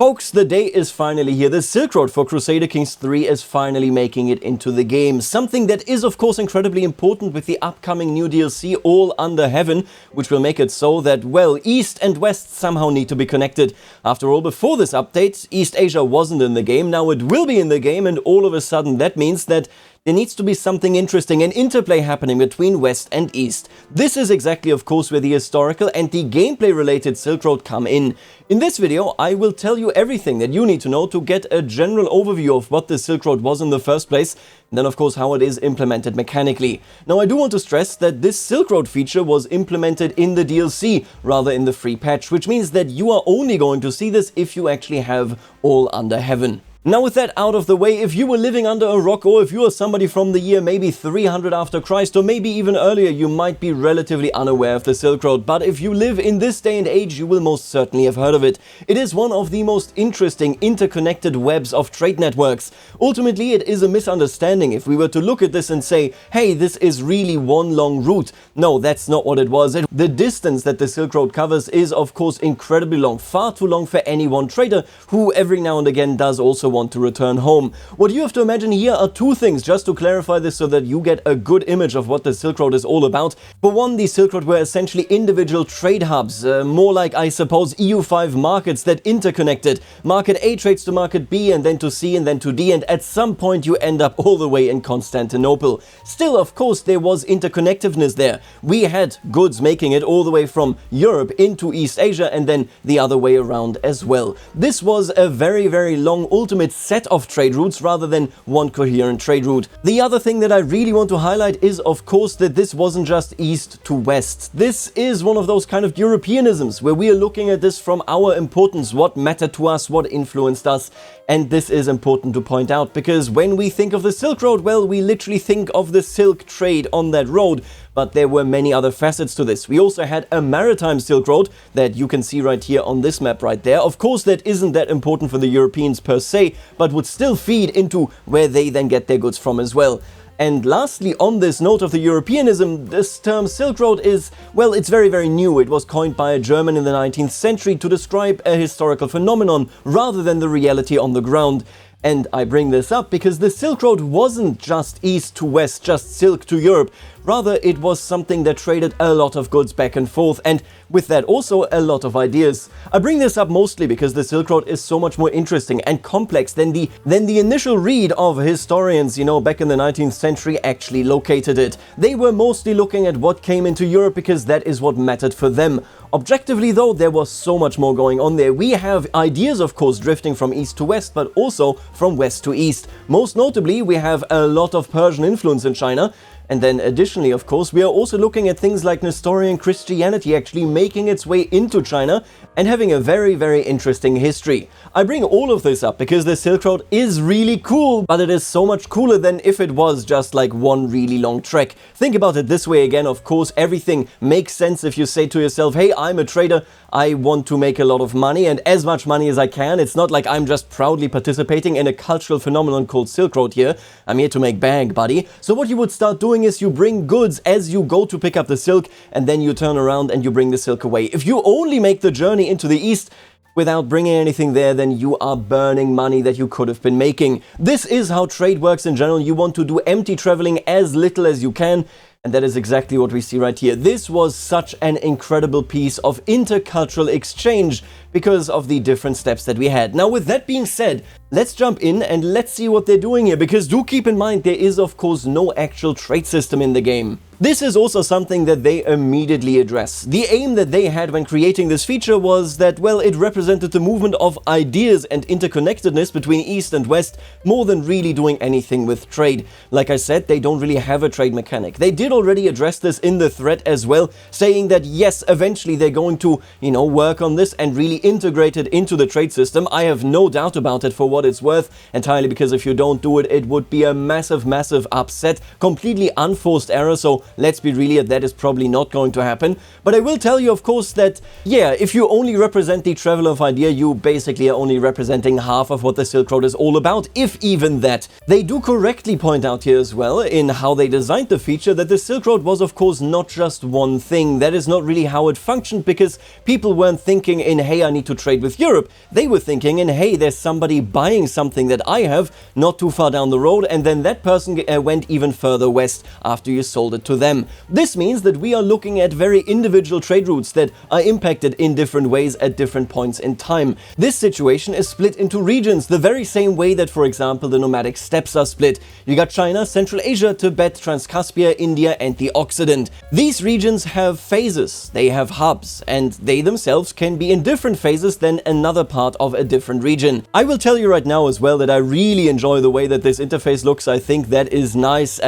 Folks, the day is finally here. The Silk Road for Crusader Kings 3 is finally making it into the game. Something that is of course incredibly important with the upcoming new DLC All Under Heaven, which will make it so that, well, East and West somehow need to be connected. After all, before this update, East Asia wasn't in the game, now it will be in the game, and all of a sudden that means that there needs to be something interesting, an interplay happening between West and East. This is exactly, of course, where the historical and the gameplay-related Silk Road come in. In this video, I will tell you everything that you need to know to get a general overview of what the Silk Road was in the first place, and then, of course, how it is implemented mechanically. Now, I do want to stress that this Silk Road feature was implemented in the DLC, rather in the free patch, which means that you are only going to see this if you actually have All Under Heaven. Now, with that out of the way, if you were living under a rock, or if you are somebody from the year maybe 300 after Christ, or maybe even earlier, you might be relatively unaware of the Silk Road. But if you live in this day and age, you will most certainly have heard of it. It is one of the most interesting interconnected webs of trade networks. Ultimately, it is a misunderstanding if we were to look at this and say, hey, this is really one long route. No, that's not what it was. The distance that the Silk Road covers is, of course, incredibly long, far too long for any one trader, who every now and again does also want to return home. What you have to imagine here are two things, just to clarify this so that you get a good image of what the Silk Road is all about. For one, the Silk Road were essentially individual trade hubs, more like, I suppose, EU5 markets that interconnected. Market A trades to Market B, and then to C, and then to D, and at some point you end up all the way in Constantinople. Still, of course, there was interconnectiveness there. We had goods making it all the way from Europe into East Asia, and then the other way around as well. This was a very, very long ultimate set of trade routes rather than one coherent trade route. The other thing that I really want to highlight is, of course, that this wasn't just east to west. This is one of those kind of Europeanisms where we are looking at this from our importance, what mattered to us, what influenced us. And this is important to point out, because when we think of the Silk Road, well, we literally think of the silk trade on that road. But there were many other facets to this. We also had a maritime Silk Road that you can see right here on this map right there. Of course, that isn't that important for the Europeans per se, but would still feed into where they then get their goods from as well. And lastly, on this note of the Europeanism, this term Silk Road is, well, it's very, very new. It was coined by a German in the 19th century to describe a historical phenomenon rather than the reality on the ground. And I bring this up because the Silk Road wasn't just east to west, just silk to Europe. Rather, it was something that traded a lot of goods back and forth, and with that also a lot of ideas. I bring this up mostly because the Silk Road is so much more interesting and complex than the initial read of historians, you know, back in the 19th century actually located it. They were mostly looking at what came into Europe because that is what mattered for them. Objectively though, there was so much more going on there. We have ideas, of course, drifting from east to west, but also from west to east. Most notably, we have a lot of Persian influence in China. And then additionally, of course, we are also looking at things like Nestorian Christianity actually making its way into China and having a very, very interesting history. I bring all of this up because the Silk Road is really cool, but it is so much cooler than if it was just like one really long trek. Think about it this way again, of course, everything makes sense if you say to yourself, hey, I'm a trader, I want to make a lot of money and as much money as I can. It's not like I'm just proudly participating in a cultural phenomenon called Silk Road here. I'm here to make bank, buddy. So what you would start doing is you bring goods as you go to pick up the silk, and then you turn around and you bring the silk away. If you only make the journey into the east without bringing anything there, then you are burning money that you could have been making. This is how trade works in general. You want to do empty traveling as little as you can. And that is exactly what we see right here. This was such an incredible piece of intercultural exchange because of the different steps that we had. Now, with that being said, let's jump in and let's see what they're doing here, because do keep in mind there is, of course, no actual trade system in the game. This is also something that they immediately address. The aim that they had when creating this feature was that, well, it represented the movement of ideas and interconnectedness between East and West more than really doing anything with trade. Like I said, they don't really have a trade mechanic. They did already address this in the thread as well, saying that yes, eventually they're going to, you know, work on this and really integrate it into the trade system. I have no doubt about it for what it's worth, entirely because if you don't do it, it would be a massive, massive upset, completely unforced error. So let's be real, that is probably not going to happen. But I will tell you, of course, that, yeah, if you only represent the traveler of idea, you basically are only representing half of what the Silk Road is all about, if even that. They do correctly point out here as well, in how they designed the feature, that the Silk Road was, of course, not just one thing. That is not really how it functioned, because people weren't thinking in, hey, I need to trade with Europe. They were thinking in, hey, there's somebody buying something that I have not too far down the road, and then that person went even further west after you sold it to them. This means that we are looking at very individual trade routes that are impacted in different ways at different points in time. This situation is split into regions, the very same way that, for example, the nomadic steppes are split. You got China, Central Asia, Tibet, Transcaspia, India, and the Occident. These regions have phases, they have hubs, and they themselves can be in different phases than another part of a different region. I will tell you right now as well that I really enjoy the way that this interface looks. I think that is nice.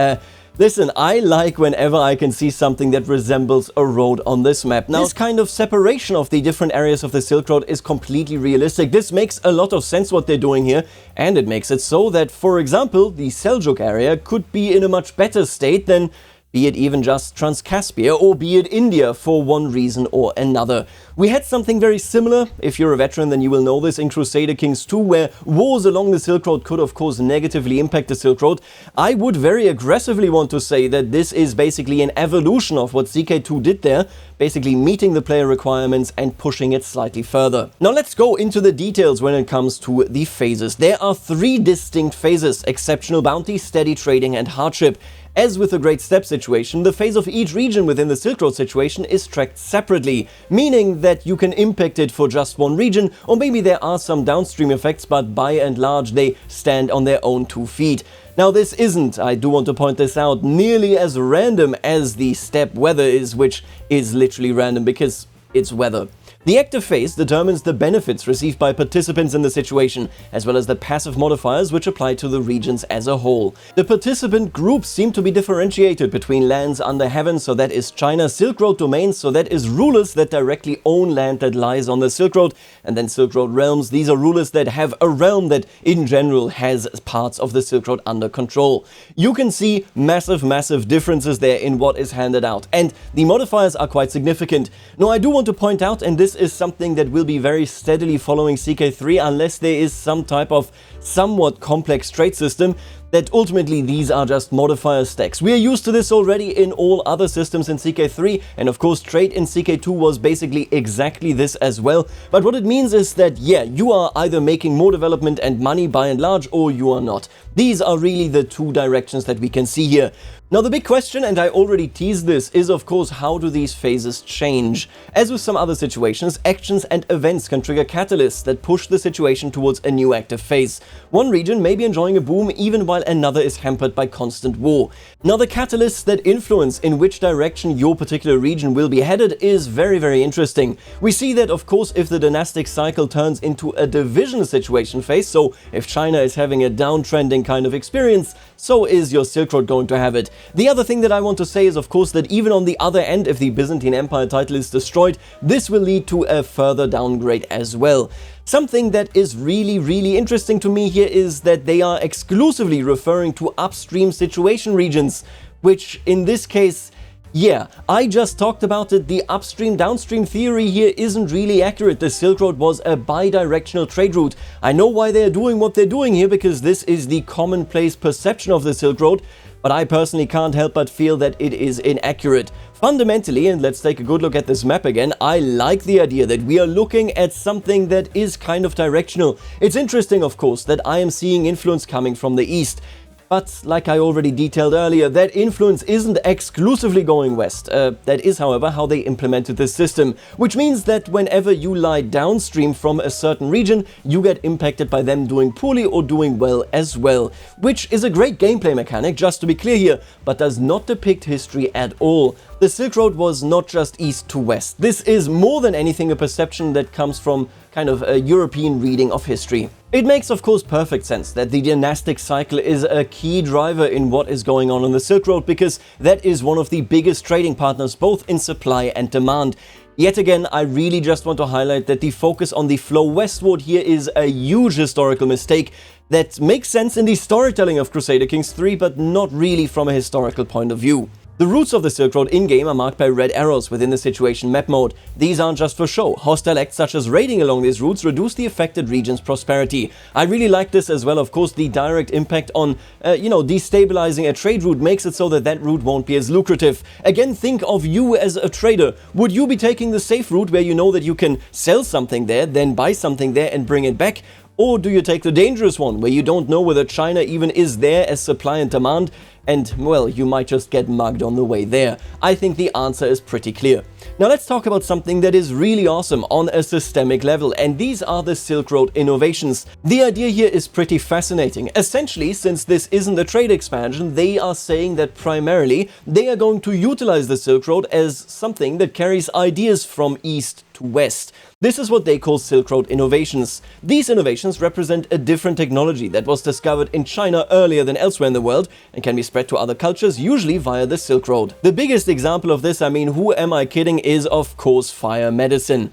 Listen, I like whenever I can see something that resembles a road on this map. Now, this kind of separation of the different areas of the Silk Road is completely realistic. This makes a lot of sense what they're doing here, and it makes it so that, for example, the Seljuk area could be in a much better state than, be it even just Transcaspia, or be it India, for one reason or another. We had something very similar, if you're a veteran then you will know this, in Crusader Kings 2, where wars along the Silk Road could of course negatively impact the Silk Road. I would very aggressively want to say that this is basically an evolution of what CK2 did there, basically meeting the player requirements and pushing it slightly further. Now let's go into the details when it comes to the phases. There are 3 distinct phases: exceptional bounty, steady trading, and hardship. As with the Great Steppe situation, the phase of each region within the Silk Road situation is tracked separately, meaning that you can impact it for just one region, or maybe there are some downstream effects, but by and large they stand on their own 2 feet. Now this isn't, I do want to point this out, nearly as random as the steppe weather is, which is literally random because it's weather. The active phase determines the benefits received by participants in the situation, as well as the passive modifiers which apply to the regions as a whole. The participant groups seem to be differentiated between lands under heaven, so that is China, Silk Road domains, so that is rulers that directly own land that lies on the Silk Road, and then Silk Road realms. These are rulers that have a realm that in general has parts of the Silk Road under control. You can see massive differences there in what is handed out, and the modifiers are quite significant. Now I do want to point out, and this is something that will be very steadily following CK3 unless there is some type of somewhat complex trade system, that ultimately these are just modifier stacks. We are used to this already in all other systems in CK3, and of course trade in CK2 was basically exactly this as well. But what it means is that, yeah, you are either making more development and money by and large, or you are not. These are really the 2 directions that we can see here. Now the big question, and I already teased this, is of course how do these phases change? As with some other situations, actions and events can trigger catalysts that push the situation towards a new active phase. One region may be enjoying a boom even while another is hampered by constant war. Now the catalysts that influence in which direction your particular region will be headed is very interesting. We see that of course if the dynastic cycle turns into a division situation phase, so if China is having a downtrending kind of experience, so is your Silk Road going to have it. The other thing that I want to say is of course that even on the other end, if the Byzantine Empire title is destroyed, this will lead to a further downgrade as well. Something that is really interesting to me here is that they are exclusively referring to upstream situation regions, which in this case, yeah, I just talked about it, the upstream-downstream theory here isn't really accurate. The Silk Road was a bi-directional trade route. I know why they're doing what they're doing here, because this is the commonplace perception of the Silk Road, but I personally can't help but feel that it is inaccurate. Fundamentally, and let's take a good look at this map again, I like the idea that we are looking at something that is kind of directional. It's interesting, of course, that I am seeing influence coming from the east. But, like I already detailed earlier, that influence isn't exclusively going west. That is, however, how they implemented this system, which means that whenever you lie downstream from a certain region, you get impacted by them doing poorly or doing well as well, which is a great gameplay mechanic, just to be clear here, but does not depict history at all. The Silk Road was not just east to west. This is more than anything a perception that comes from kind of a European reading of history. It makes of course perfect sense that the dynastic cycle is a key driver in what is going on the Silk Road, because that is one of the biggest trading partners both in supply and demand. Yet again, I really just want to highlight that the focus on the flow westward here is a huge historical mistake that makes sense in the storytelling of Crusader Kings 3, but not really from a historical point of view. The routes of the Silk Road in-game are marked by red arrows within the situation map mode. These aren't just for show. Hostile acts such as raiding along these routes reduce the affected region's prosperity. I really like this as well. Of course, the direct impact on, destabilizing a trade route makes it so that that route won't be as lucrative. Again, think of you as a trader. Would you be taking the safe route where you know that you can sell something there, then buy something there and bring it back? Or do you take the dangerous one, where you don't know whether China even is there as supply and demand, and, well, you might just get mugged on the way there? I think the answer is pretty clear. Now let's talk about something that is really awesome on a systemic level, and these are the Silk Road innovations. The idea here is pretty fascinating. Essentially, since this isn't a trade expansion, they are saying that primarily they are going to utilize the Silk Road as something that carries ideas from east to west. This is what they call Silk Road innovations. These innovations represent a different technology that was discovered in China earlier than elsewhere in the world and can be spread to other cultures, usually via the Silk Road. The biggest example of this, who am I kidding, is of course fire medicine.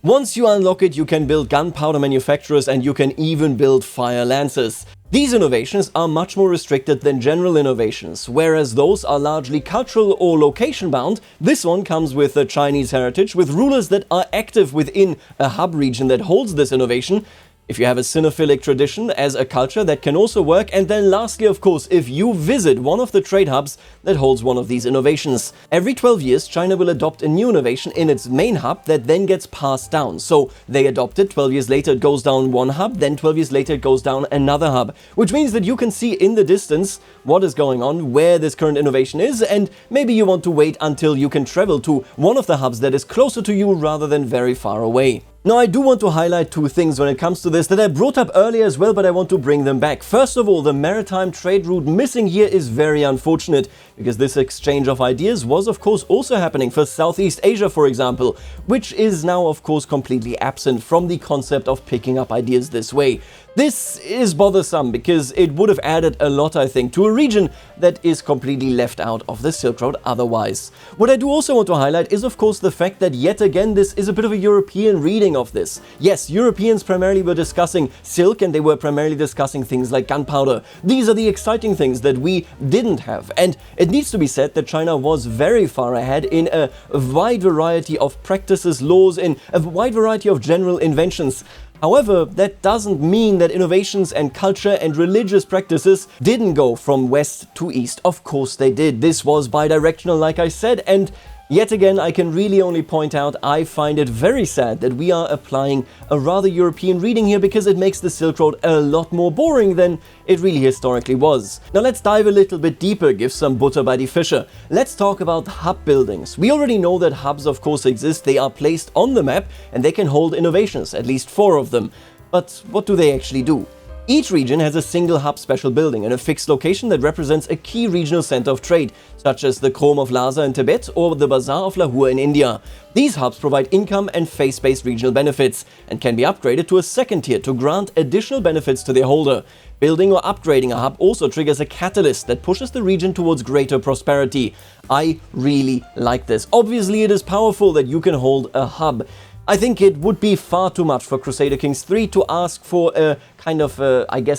Once you unlock it, you can build gunpowder manufacturers and you can even build fire lancers. These innovations are much more restricted than general innovations, whereas those are largely cultural or location-bound. This one comes with a Chinese heritage, with rulers that are active within a hub region that holds this innovation. If you have a cynophilic tradition as a culture, that can also work. And then lastly, of course, if you visit one of the trade hubs that holds one of these innovations. Every 12 years, China will adopt a new innovation in its main hub that then gets passed down. So they adopt it, 12 years later it goes down one hub, then 12 years later it goes down another hub. Which means that you can see in the distance what is going on, where this current innovation is, and maybe you want to wait until you can travel to one of the hubs that is closer to you rather than very far away. Now, I do want to highlight two things when it comes to this that I brought up earlier as well, but I want to bring them back. First of all, the maritime trade route missing here is very unfortunate, because this exchange of ideas was of course also happening for Southeast Asia, for example, which is now of course completely absent from the concept of picking up ideas this way. This is bothersome because it would have added a lot, I think, to a region that is completely left out of the Silk Road otherwise. What I do also want to highlight is of course the fact that yet again this is a bit of a European reading of this. Yes, Europeans primarily were discussing silk and they were primarily discussing things like gunpowder. These are the exciting things that we didn't have, and it needs to be said that China was very far ahead in a wide variety of practices, laws, in a wide variety of general inventions. However, that doesn't mean that innovations and culture and religious practices didn't go from west to east. Of course they did. This was bidirectional, like I said, and yet again, I can really only point out I find it very sad that we are applying a rather European reading here, because it makes the Silk Road a lot more boring than it really historically was. Now let's dive a little bit deeper, give some butter by the fisher. Let's talk about hub buildings. We already know that hubs of course exist, they are placed on the map and they can hold innovations, at least 4 of them. But what do they actually do? Each region has a single hub special building and a fixed location that represents a key regional center of trade, such as the Chrome of Lhasa in Tibet or the Bazaar of Lahore in India. These hubs provide income and face-based regional benefits and can be upgraded to a second tier to grant additional benefits to their holder. Building or upgrading a hub also triggers a catalyst that pushes the region towards greater prosperity. I really like this. Obviously, it is powerful that you can hold a hub. I think it would be far too much for Crusader Kings 3 to ask for a kind of,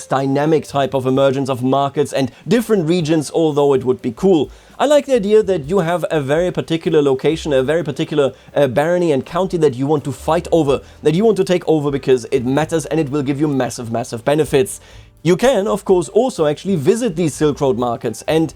dynamic type of emergence of markets and different regions, although it would be cool. I like the idea that you have a very particular location, a very particular barony and county that you want to fight over, that you want to take over because it matters and it will give you massive, massive benefits. You can, of course, also actually visit these Silk Road markets, and,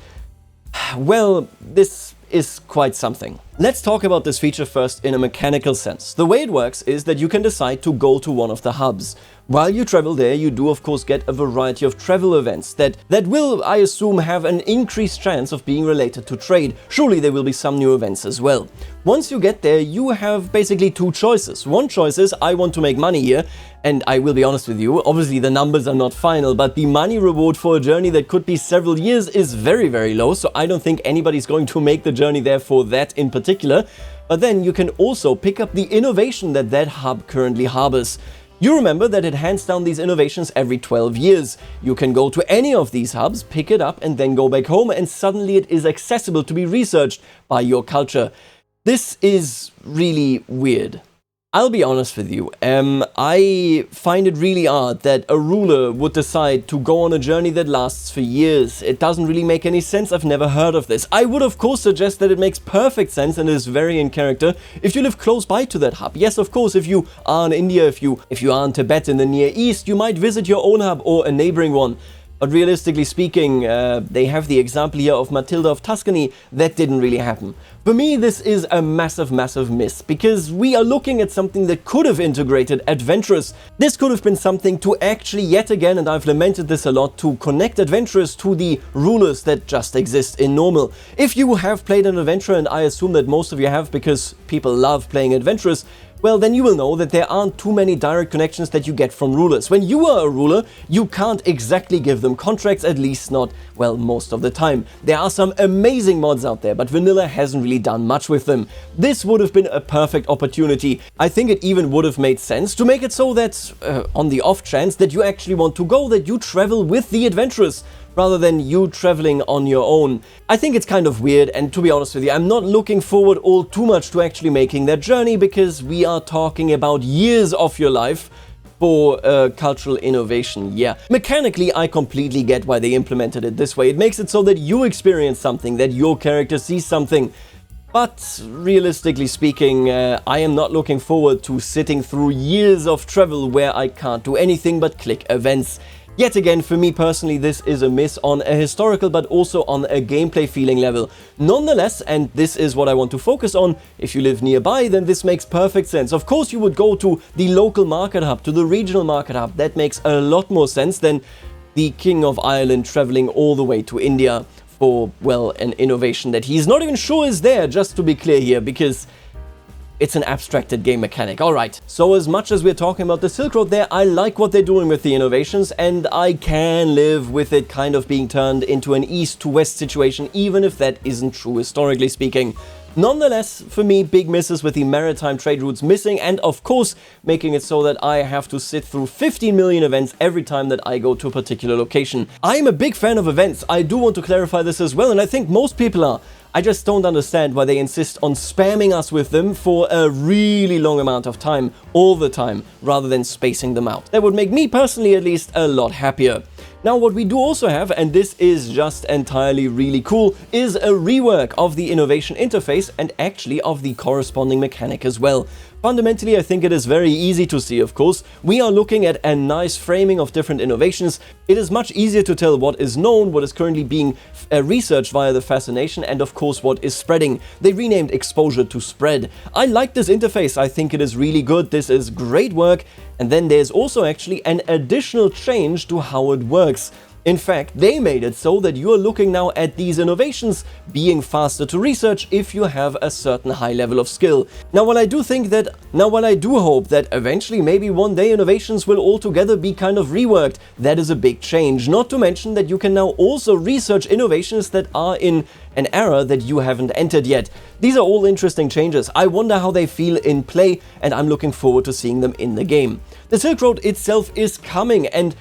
well, this is quite something. Let's talk about this feature first in a mechanical sense. The way it works is that you can decide to go to one of the hubs. While you travel there, you do of course get a variety of travel events that will, I assume, have an increased chance of being related to trade. Surely there will be some new events as well. Once you get there, you have basically 2 choices. One choice is, I want to make money here, and I will be honest with you, obviously the numbers are not final, but the money reward for a journey that could be several years is very, very low, so I don't think anybody's going to make the journey there for that in particular. But then you can also pick up the innovation that that hub currently harbors. You remember that it hands down these innovations every 12 years. You can go to any of these hubs, pick it up and then go back home, and suddenly it is accessible to be researched by your culture. This is really weird. I'll be honest with you, I find it really odd that a ruler would decide to go on a journey that lasts for years. It doesn't really make any sense. I've never heard of this. I would of course suggest that it makes perfect sense and is very in character if you live close by to that hub. Yes, of course, if you are in India, if you are in Tibet in the Near East, you might visit your own hub or a neighboring one. But realistically speaking, they have the example here of Matilda of Tuscany. That didn't really happen. For me, this is a massive, massive miss, because we are looking at something that could have integrated adventurers. This could have been something to actually, yet again, and I've lamented this a lot, to connect adventurers to the rulers that just exist in normal. If you have played an adventurer, and I assume that most of you have because people love playing adventurers, well, then you will know that there aren't too many direct connections that you get from rulers. When you are a ruler, you can't exactly give them contracts, at least not, well, most of the time. There are some amazing mods out there, but vanilla hasn't really done much with them. This would have been a perfect opportunity. I think it even would have made sense to make it so that, on the off chance that you actually want to go, that you travel with the adventurers, rather than you traveling on your own. I think it's kind of weird, and to be honest with you, I'm not looking forward all too much to actually making that journey, because we are talking about years of your life for cultural innovation. Yeah, mechanically I completely get why they implemented it this way. It makes it so that you experience something, that your character sees something. But realistically speaking, I am not looking forward to sitting through years of travel where I can't do anything but click events. Yet again, for me personally, this is a miss on a historical but also on a gameplay feeling level. Nonetheless, and this is what I want to focus on, if you live nearby, then this makes perfect sense. Of course, you would go to the local market hub, to the regional market hub. That makes a lot more sense than the King of Ireland traveling all the way to India for, well, an innovation that he's not even sure is there, just to be clear here, because it's an abstracted game mechanic. Alright, so as much as we're talking about the Silk Road there, I like what they're doing with the innovations, and I can live with it kind of being turned into an east to west situation, even if that isn't true historically speaking. Nonetheless, for me, big misses with the maritime trade routes missing, and of course making it so that I have to sit through 15 million events every time that I go to a particular location. I'm a big fan of events. I do want to clarify this as well, and I think most people are. I just don't understand why they insist on spamming us with them for a really long amount of time, all the time, rather than spacing them out. That would make me personally at least a lot happier. Now, what we do also have, and this is just entirely really cool, is a rework of the innovation interface and actually of the corresponding mechanic as well. Fundamentally, I think it is very easy to see, of course. We are looking at a nice framing of different innovations. It is much easier to tell what is known, what is currently being researched via the fascination, and of course what is spreading. They renamed exposure to spread. I like this interface. I think it is really good. This is great work. And then there's also actually an additional change to how it works. In fact, they made it so that you are looking now at these innovations being faster to research if you have a certain high level of skill. Now, while I do hope that eventually maybe one day innovations will altogether be kind of reworked, that is a big change. Not to mention that you can now also research innovations that are in an era that you haven't entered yet. These are all interesting changes. I wonder how they feel in play, and I'm looking forward to seeing them in the game. The Silk Road itself is coming, and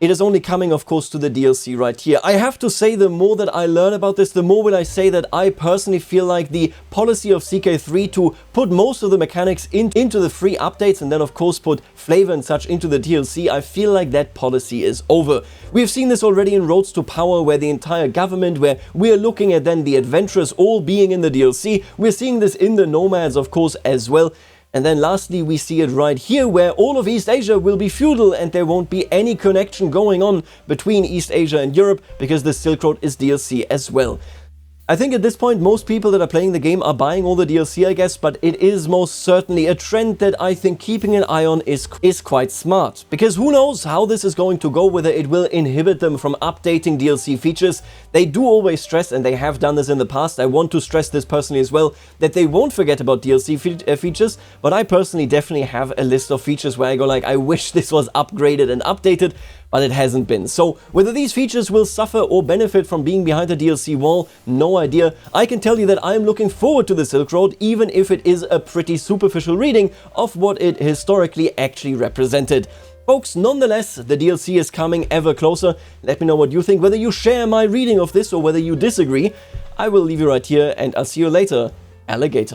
it is only coming, of course, to the DLC right here. I have to say, the more that I learn about this, the more will I say that I personally feel like the policy of CK3 to put most of the mechanics into the free updates and then, of course, put flavor and such into the DLC, I feel like that policy is over. We've seen this already in Roads to Power, where the entire government, where we're looking at then the adventurers all being in the DLC. We're seeing this in the Nomads, of course, as well. And then lastly, we see it right here, where all of East Asia will be feudal and there won't be any connection going on between East Asia and Europe, because the Silk Road is DLC as well. I think at this point most people that are playing the game are buying all the DLC, I guess, but it is most certainly a trend that I think keeping an eye on is quite smart. Because who knows how this is going to go, whether it will inhibit them from updating DLC features. They do always stress, and they have done this in the past, I want to stress this personally as well, that they won't forget about DLC features, but I personally definitely have a list of features where I go like, I wish this was upgraded and updated, but it hasn't been. So whether these features will suffer or benefit from being behind the DLC wall, no idea. I can tell you that I'm looking forward to the Silk Road, even if it is a pretty superficial reading of what it historically actually represented. Folks, nonetheless, the DLC is coming ever closer. Let me know what you think, whether you share my reading of this or whether you disagree. I will leave you right here, and I'll see you later, alligator.